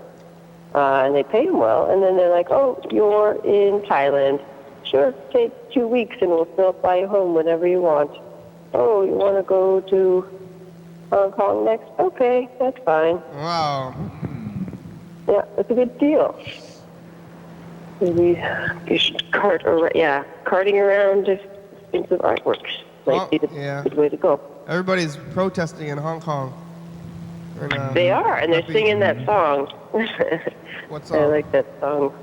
and they pay him well. And then they're like, "Oh, you're in Thailand. Sure, take 2 weeks, and we'll still fly you home whenever you want. Oh, you want to go to Hong Kong next? Okay, that's fine." Wow. Yeah, it's a good deal. Maybe you should carting around expensive artworks might be the good way to go. Everybody's protesting in Hong Kong. They are, and they're singing that song. What song? I like that song.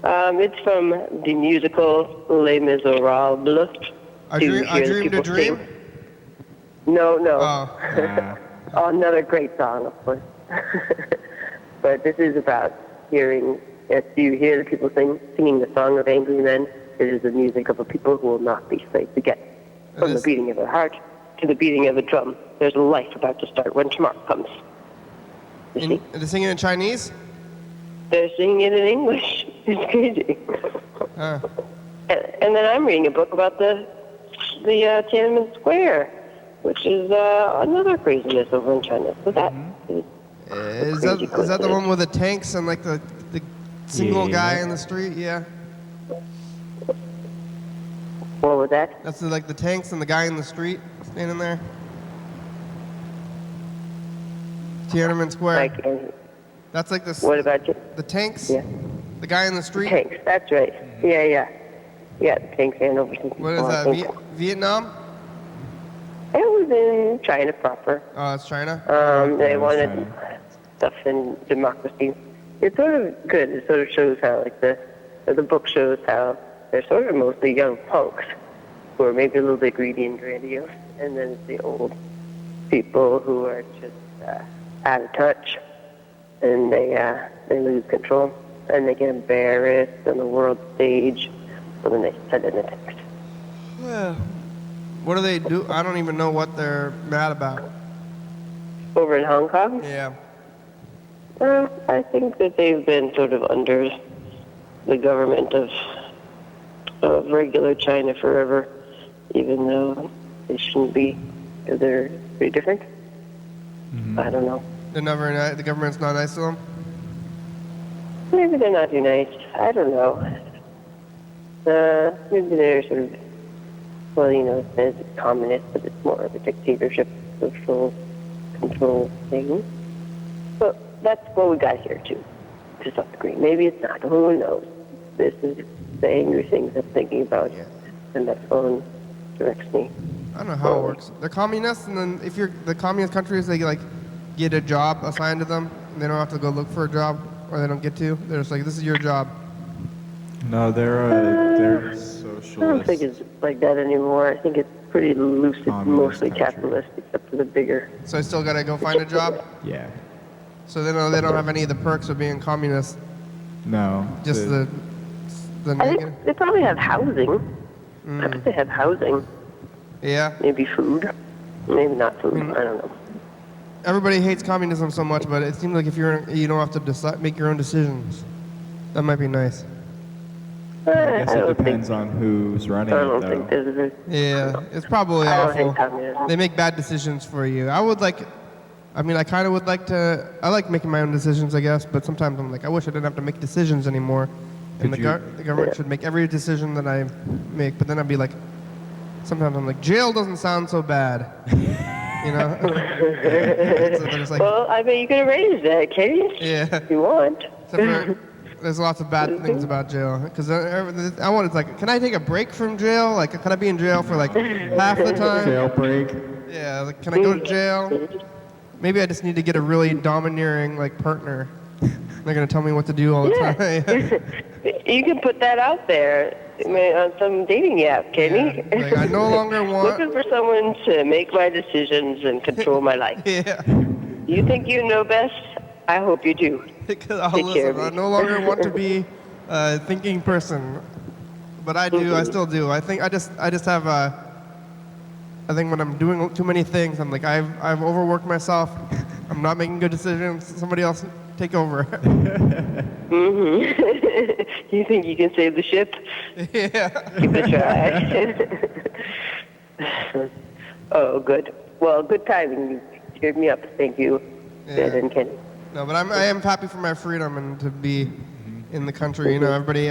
It's from the musical Les Miserables. I Dreamed a Dream? No. Oh. Oh, another great song, of course. But this is about hearing, as you hear the people singing the song of angry men, it is the music of a people who will not be slaves again. From the beating of a heart to the beating of a drum, there's a life about to start when tomorrow comes. Are they singing in Chinese? They're singing it in English. It's crazy. And then I'm reading a book about the Tiananmen Square, which is another craziness over in China. So that is that the one with the tanks and the single guy in the street? Yeah. What was that? That's the tanks and the guy in the street standing there. Tiananmen Square. That's like this. What about you? The tanks? Yeah. The guy in the street? The tanks, that's right. Yeah, the tanks ran over some people. What is that, Vietnam? It was in China proper. Oh, it's China? They it's wanted China. stuff in democracy. It's sort of good. It sort of shows how, like, the book shows how they're sort of mostly young punks who are maybe a little bit greedy and grandiose, and then it's the old people who are just out of touch, and they lose control, and they get embarrassed on the world stage, so then they send in a text. Yeah. What do they do? I don't even know what they're mad about. Over in Hong Kong? Yeah. Well, I think that they've been sort of under the government of regular China forever, even though they shouldn't be, because they're pretty different. I don't know. The government's not nice to them? Maybe they're not too nice. I don't know. Maybe they're sort of, well, you know, it says it's communist, but it's more of a dictatorship, social control thing. But that's what we got here, too, to some degree. Maybe it's not. Who knows? This is the angry things I'm thinking about, and that phone directs me. I don't know how it works. They're communists, and then if you're the communist countries, they like get a job assigned to them, and they don't have to go look for a job, or they don't get to. They're just like, this is your job. No, they're I don't think socialists. it's like that anymore. I think it's pretty loose. It's Communist mostly country. capitalist, except for the bigger. So I still gotta go find a job. Yeah. So they don't have any of the perks of being communist. No. Just the I negative. think they probably have housing. I bet they have housing. Yeah. Maybe food. Maybe not food. I don't know. Everybody hates communism so much, but it seems like if you don't have to decide, make your own decisions. That might be nice. I guess I it don't depends on who's running I it, don't though. think there's a... Yeah, it's probably I don't awful. hate communism. They make bad decisions for you. I kind of would like to. I like making my own decisions, I guess, but sometimes I'm like, I wish I didn't have to make decisions anymore. And Could the government should make every decision that I make. But then I'd be like, sometimes I'm like, jail doesn't sound so bad. You know? So there's like, Well, I mean, you can arrange that, can you? yeah. If you want. Except for, there's lots of bad things about jail. Because I wanted like, can I take a break from jail? Like, can I be in jail for like half the time? Jail break. Yeah. Like, can I go to jail? Maybe I just need to get a really domineering like partner. They're gonna tell me what to do all the time. You can put that out there, I mean, on some dating app, can you? Like, I no longer want. Looking for someone to make my decisions and control my life. Yeah. You think you know best? I hope you do. Because I'll Take care of listen. I me. no longer want to be a thinking person, but I do. I still do. I think I just have a. I think when I'm doing too many things, I'm like I've overworked myself. I'm not making good decisions. Somebody else take over. You think you can save the ship? Yeah. Give it a try. Oh, good. Well, good timing. You cheered me up. Thank you, Ben and Kenny. No, but I am happy for my freedom and to be in the country. You know, everybody.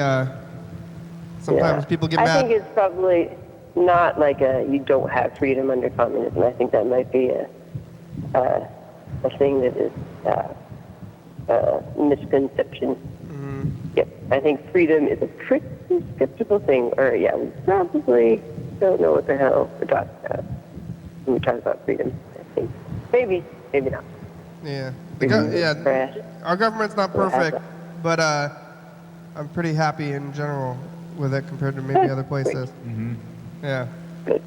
Sometimes people get I mad. think it's probably not like you don't have freedom under communism. I think that might be a thing that is misconception. Yep, I think freedom is a pretty skeptical thing. Or yeah, we probably don't know what the hell we're talking about when we talk about freedom. I think maybe not. Yeah. Crash. Our government's not Or has perfect, but I'm pretty happy in general with it compared to maybe other places. Yeah. Good.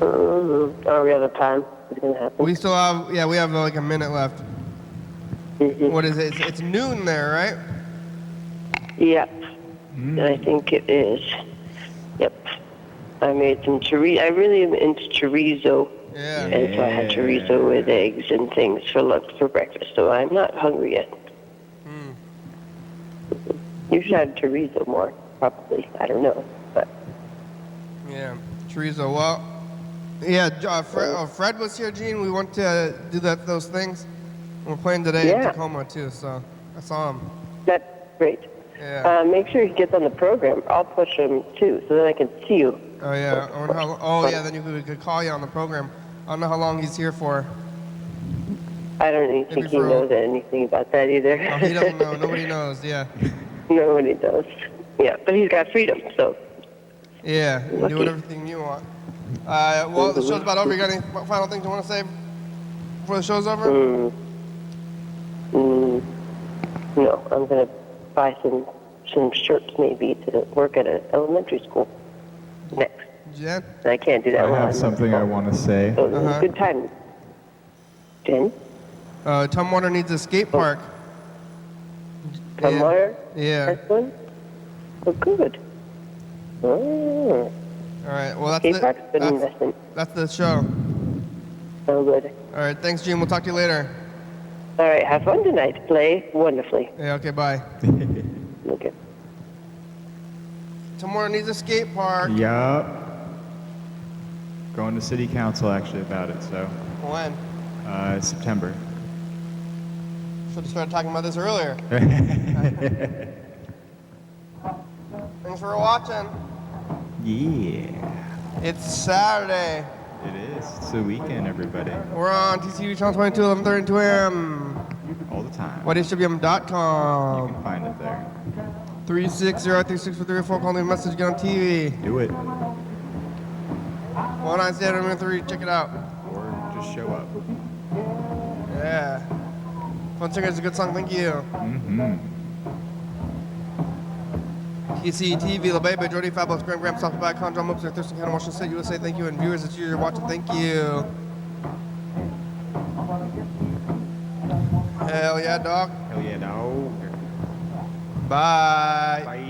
Oh, we have a time. What's gonna happen? We still have, we have like a minute left. What is it? It's noon there, right? Yep. I think it is. Yep. I made some chorizo. I really am into chorizo. Yeah. And so I had chorizo with eggs and things for breakfast. So I'm not hungry yet. You should have chorizo more, probably. I don't know, but Yeah. Chorizo. Well, yeah. Fred was here, Gene. We went to do those things. We're playing today in Tacoma too, so I saw him. that's great. Yeah. Make sure he gets on the program. I'll push him too, so then I can see you. Oh yeah. Then we could call you on the program. I don't know how long he's here for. I don't even think he knows anything about that either. Oh, he doesn't know. Nobody knows. Yeah. Nobody does. Yeah, but he's got freedom, so Yeah, you can do everything you want. Well, the show's about over. You got any final things you want to say before the show's over? No, I'm going to buy some shirts maybe to work at an elementary school next. Jen? I can't do that I while have I'm something I want to say. So it was a good time. Jen? Tumwater needs a skate park. Tumwater? Yeah. That's one? Oh, good. Oh. All right. Well, that's Skate park's a good investment. That's the show. Oh, good. All right. Thanks, Gene. We'll talk to you later. All right. Have fun tonight. Play wonderfully. Yeah. Okay. Bye. Okay. Tumwater needs a skate park. Yup. Going to city council actually about it, so. When? September. Should have started talking about this earlier. Thanks for watching. Yeah. It's Saturday. It is. It's the weekend, everybody. We're on TCU Channel 22, 11:30 a.m. All the time. YDHWM.com. You can find it there. 360-364-304. Call me a message. Get on TV. Do it. 197-3. Check it out. Or just show up. Yeah. Fun Singer is a good song. Thank you. Mm-hmm. TC TV, La Baby, Jody, Fabulous, Graham, Soft Back, Con, John Moopser, Thurston County, Washington State, USA. Thank you. And viewers that you're watching, thank you. Hell yeah, dog. Hell yeah, dog. Bye. Bye.